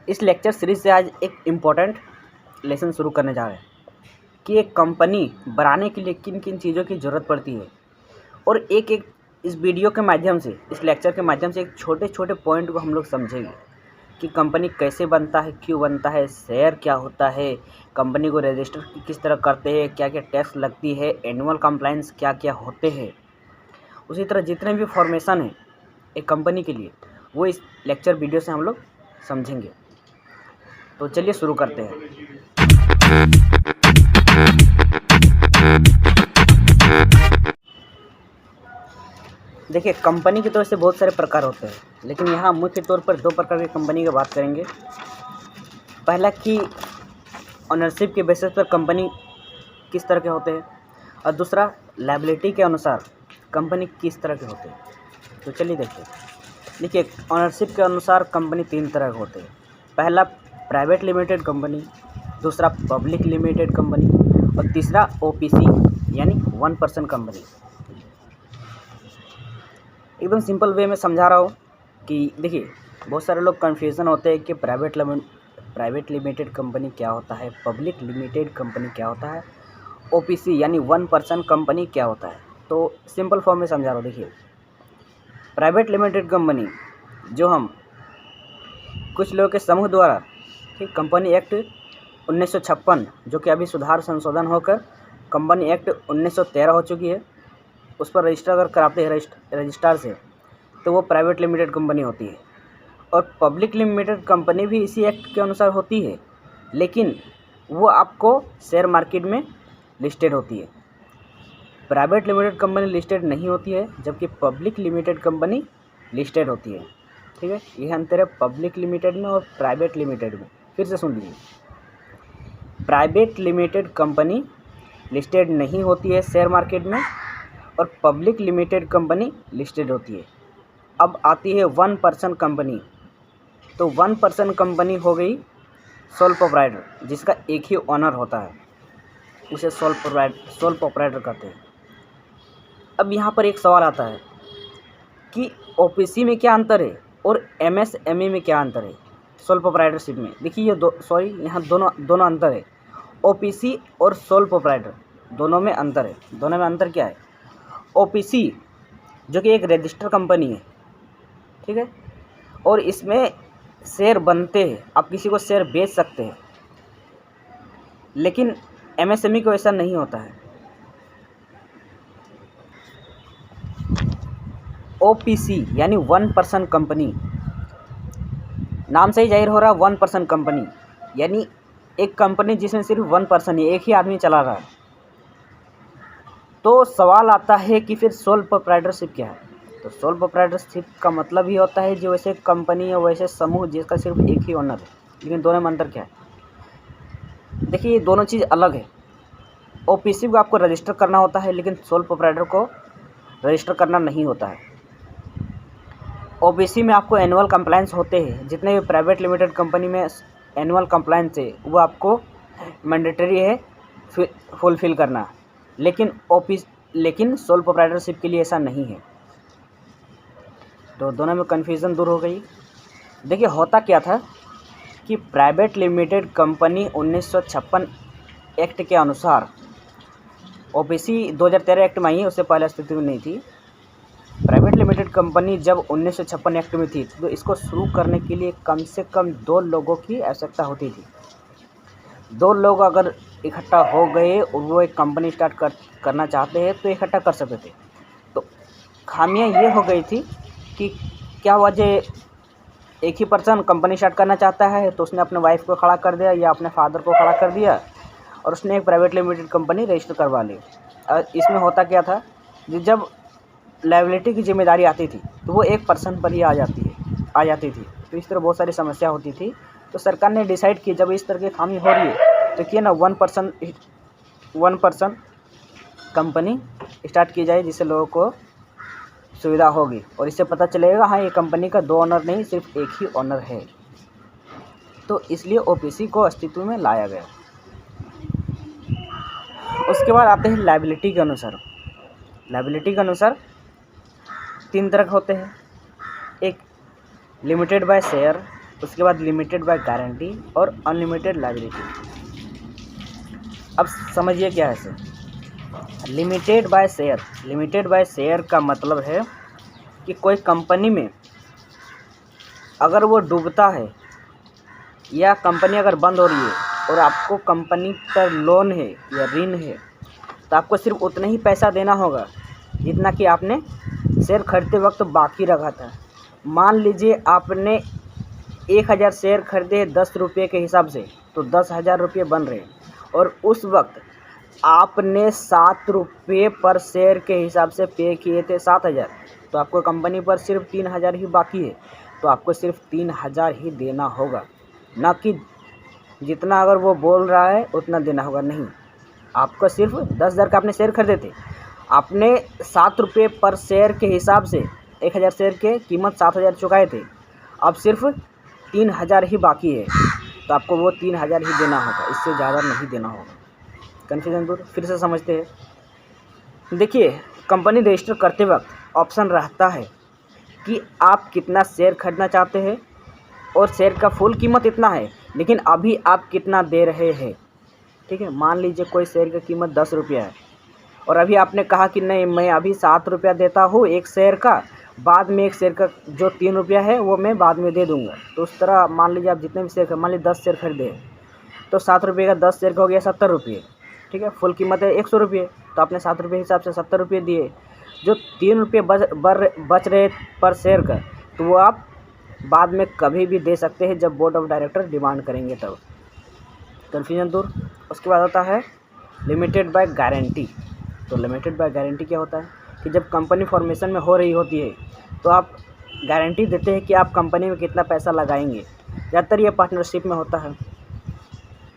इस lecture series से आज एक इम्पोर्टेंट लेसन शुरू करने जा रहे हैं कि एक कंपनी बनाने के लिए किन किन चीज़ों की ज़रूरत पड़ती है। और एक एक इस वीडियो के माध्यम से, इस लेक्चर के माध्यम से एक छोटे छोटे पॉइंट को हम लोग समझेंगे कि कंपनी कैसे बनता है, क्यों बनता है, शेयर क्या होता है, कंपनी को रजिस्टर किस तरह करते हैं, क्या क्या टैक्स लगती है, एनुअल कंप्लायंस क्या क्या होते हैं। उसी तरह जितने भी फॉर्मेशन है एक कंपनी के लिए, वो इस लेक्चर वीडियो से हम लोग समझेंगे। तो चलिए शुरू करते हैं। देखिए, कंपनी की तरफ से बहुत सारे प्रकार होते हैं, लेकिन यहाँ मुख्य तौर पर दो प्रकार की कंपनी की बात करेंगे। पहला कि ऑनरशिप के बेसिस पर कंपनी किस तरह के होते हैं, और दूसरा लायबिलिटी के अनुसार कंपनी किस तरह के होते हैं। तो चलिए देखिए, ऑनरशिप के अनुसार कंपनी तीन तरह के होते हैं। पहला प्राइवेट लिमिटेड कंपनी, दूसरा पब्लिक लिमिटेड कंपनी, और तीसरा ओपीसी यानी 1% कंपनी। एकदम सिंपल वे में समझा रहा हूँ कि देखिए, बहुत सारे लोग कन्फ्यूज़न होते हैं कि प्राइवेट लिमिटेड कंपनी क्या होता है, पब्लिक लिमिटेड कंपनी क्या होता है, ओपीसी यानी 1% कंपनी क्या होता है। तो सिंपल फॉर्म में समझा रहा हूँ। देखिए, प्राइवेट लिमिटेड कंपनी जो हम कुछ लोगों के समूह द्वारा, ठीक, कंपनी एक्ट 1956 जो कि अभी सुधार संशोधन होकर कंपनी एक्ट 1913 हो चुकी है, उस पर रजिस्टर अगर कराते हैं रजिस्ट्रार से, तो वो प्राइवेट लिमिटेड कंपनी होती है। और पब्लिक लिमिटेड कंपनी भी इसी एक्ट के अनुसार होती है, लेकिन वो आपको शेयर मार्केट में लिस्टेड होती है। प्राइवेट लिमिटेड कंपनी लिस्टेड नहीं होती है, जबकि पब्लिक लिमिटेड कंपनी लिस्टेड होती है। ठीक है, यह अंतर है पब्लिक लिमिटेड में और प्राइवेट लिमिटेड में। फिर से सुन लीजिए, प्राइवेट लिमिटेड कंपनी लिस्टेड नहीं होती है शेयर मार्केट में, और पब्लिक लिमिटेड कंपनी लिस्टेड होती है। अब आती है 1% कंपनी। तो 1% कंपनी हो गई सोल प्रोप्राइटर, जिसका एक ही ऑनर होता है, उसे सोल प्रोप्राइटर कहते हैं। अब यहाँ पर एक सवाल आता है कि ओपीसी में क्या अंतर है और एमएसएमई में क्या अंतर है, सोल प्रोप्राइटरशिप में। देखिए, ये यहाँ दोनों अंतर है। ओपीसी और सोल प्रोप्राइटर दोनों में अंतर है। दोनों में अंतर क्या है? ओपीसी जो कि एक रजिस्टर कंपनी है, ठीक है, और इसमें शेयर बनते हैं, आप किसी को शेयर बेच सकते हैं। लेकिन एमएसएमई को ऐसा नहीं होता है। ओपीसी यानी 1% कंपनी, नाम से ही जाहिर हो रहा है 1% कंपनी, यानी एक कंपनी जिसमें सिर्फ 1% है, एक ही आदमी चला रहा है। तो सवाल आता है कि फिर सोल प्रोप्राइटरशिप क्या है? तो सोल प्रोप्राइटरशिप का मतलब ही होता है जो वैसे कंपनी और वैसे समूह जिसका सिर्फ एक ही ओनर है। लेकिन दोनों में अंतर क्या है? देखिए, ये दोनों चीज़ अलग है। ओपीसी को आपको रजिस्टर करना होता है, लेकिन सोल प्रोप्राइटर को रजिस्टर करना नहीं होता है। ओबीसी में आपको एनुअल कंप्लायंस होते हैं, जितने भी प्राइवेट लिमिटेड कंपनी में एनुअल कंप्लायंस है वो आपको मैंडेटरी है फुलफ़िल करना। लेकिन सोल प्रोप्राइटरशिप के लिए ऐसा नहीं है। तो दोनों में कन्फ्यूज़न दूर हो गई। देखिए, होता क्या था कि प्राइवेट लिमिटेड कंपनी 1956 एक्ट के अनुसार, ओबीसी 2013 एक्ट में आई है, उससे पहले स्थिति में नहीं थी। प्राइवेट लिमिटेड कंपनी जब 1956 एक्ट में थी, तो इसको शुरू करने के लिए कम से कम 2 लोगों की आवश्यकता होती थी। 2 लोग अगर इकट्ठा हो गए और वो एक कंपनी स्टार्ट करना चाहते हैं तो इकट्ठा कर सकते थे। तो खामियां ये हो गई थी कि क्या वजह, एक ही पर्सन कंपनी स्टार्ट करना चाहता है तो उसने अपने वाइफ को खड़ा कर दिया या अपने फादर को खड़ा कर दिया और उसने एक प्राइवेट लिमिटेड कंपनी रजिस्टर करवा ली। इसमें होता क्या था, जब लायबिलिटी की जिम्मेदारी आती थी तो वो एक पर्सन पर ही आ जाती थी। तो इस तरह बहुत सारी समस्या होती थी। तो सरकार ने डिसाइड की, जब इस तरह की खामी हो रही है तो किए ना 1% कंपनी स्टार्ट की जाए, जिससे लोगों को सुविधा होगी और इससे पता चलेगा हाँ, ये कंपनी का 2 ओनर नहीं, सिर्फ एक ही ओनर है। तो इसलिए ओपीसी को अस्तित्व में लाया गया। उसके बाद आते हैं लायबिलिटी के अनुसार। लायबिलिटी के अनुसार 3 तरह के होते हैं। एक लिमिटेड बाय शेयर, उसके बाद लिमिटेड बाय गारंटी और अनलिमिटेड लायबिलिटी। अब समझिए क्या है सर। लिमिटेड बाय शेयर का मतलब है कि कोई कंपनी में अगर वो डूबता है या कंपनी अगर बंद हो रही है और आपको कंपनी पर लोन है या ऋण है, तो आपको सिर्फ उतना ही पैसा देना होगा जितना कि आपने शेयर खरीदते वक्त बाकी रखा था। मान लीजिए आपने 1000 शेयर खरीदे 10 रुपये के हिसाब से, तो 10,000 रुपये बन रहे और उस वक्त आपने 7 रुपये पर शेयर के हिसाब से पे किए थे 7,000, तो आपको कंपनी पर सिर्फ 3,000 ही बाकी है, तो आपको सिर्फ 3,000 ही देना होगा, ना कि जितना अगर वो बोल रहा है उतना देना होगा। नहीं, आपको सिर्फ 10,000 का आपने शेयर खरीदे थे, आपने 7 रुपये पर शेयर के हिसाब से 1,000 शेयर के कीमत 7,000 चुकाए थे, अब सिर्फ 3,000 ही बाकी है, तो आपको वो 3,000 ही देना होगा, इससे ज़्यादा नहीं देना होगा। कन्फ्यूजन दूर। फिर से समझते हैं। देखिए, कंपनी रजिस्टर करते वक्त ऑप्शन रहता है कि आप कितना शेयर खरीदना चाहते हैं और शेयर का फुल कीमत इतना है, लेकिन अभी आप कितना दे रहे हैं। ठीक है, मान लीजिए कोई शेयर की कीमत 10 रुपया है और अभी आपने कहा कि नहीं, मैं अभी 7 रुपया देता हूँ एक शेयर का, बाद में एक शेयर का जो 3 रुपया है वो मैं बाद में दे दूँगा। तो उस तरह मान लीजिए आप जितने भी शेयर, मान लीजिए 10 शेयर खरीदे, तो 7 रुपये का 10 शेयर का हो गया 70 रुपये। ठीक है, फुल कीमत है 100 रुपये, तो आपने 7 रुपये हिसाब से 70 रुपये दिए। जो 3 रुपये बच रहे पर शेयर का, तो वो आप बाद में कभी भी दे सकते हैं जब बोर्ड ऑफ डायरेक्टर डिमांड करेंगे तब। कन्फ्यूजन दूर। उसके बाद आता है लिमिटेड बाय गारंटी। तो लिमिटेड बाय गारंटी क्या होता है कि जब कंपनी फॉर्मेशन में हो रही होती है तो आप गारंटी देते हैं कि आप कंपनी में कितना पैसा लगाएंगे। ज़्यादातर ये पार्टनरशिप में होता है।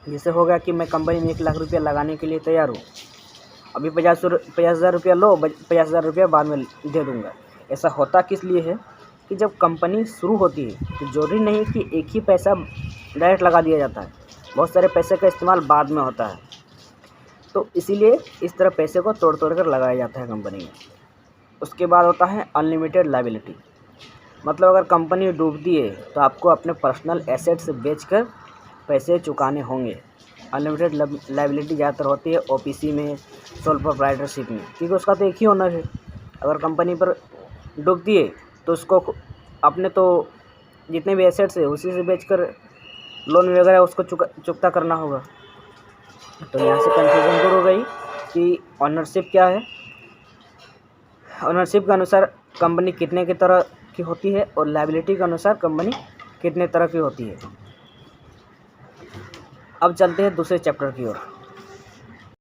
जैसे होगा कि मैं कंपनी में 1 लाख रुपया लगाने के लिए तैयार हूँ, अभी 50,000 रुपया लो, 50,000 रुपया बाद में दे दूँगा। ऐसा होता किस लिए है कि जब कंपनी शुरू होती है तो ज़रूरी नहीं कि एक ही पैसा डायरेक्ट लगा दिया जाता है, बहुत सारे पैसे का इस्तेमाल बाद में होता है। तो इसीलिए इस तरह पैसे को तोड़ कर लगाया जाता है कंपनी में। उसके बाद होता है अनलिमिटेड लायबिलिटी। मतलब अगर कंपनी डूबती है तो आपको अपने पर्सनल एसेट्स बेचकर पैसे चुकाने होंगे। अनलिमिटेड लायबिलिटी ज़्यादातर होती है ओपीसी में, सोल प्रोप्राइटरशिप में, क्योंकि उसका तो एक ही ओनर है। अगर कंपनी पर डूबती है तो उसको अपने तो जितने भी एसेट्स है उसी से बेचकर लोन वगैरह उसको चुकता करना होगा। तो यहाँ से कंफ्यूजन दूर हो गई कि ओनरशिप क्या है। ओनरशिप के अनुसार कंपनी कितने की तरह की होती है और लायबिलिटी के अनुसार कंपनी कितने तरह की होती है। अब चलते हैं दूसरे चैप्टर की ओर।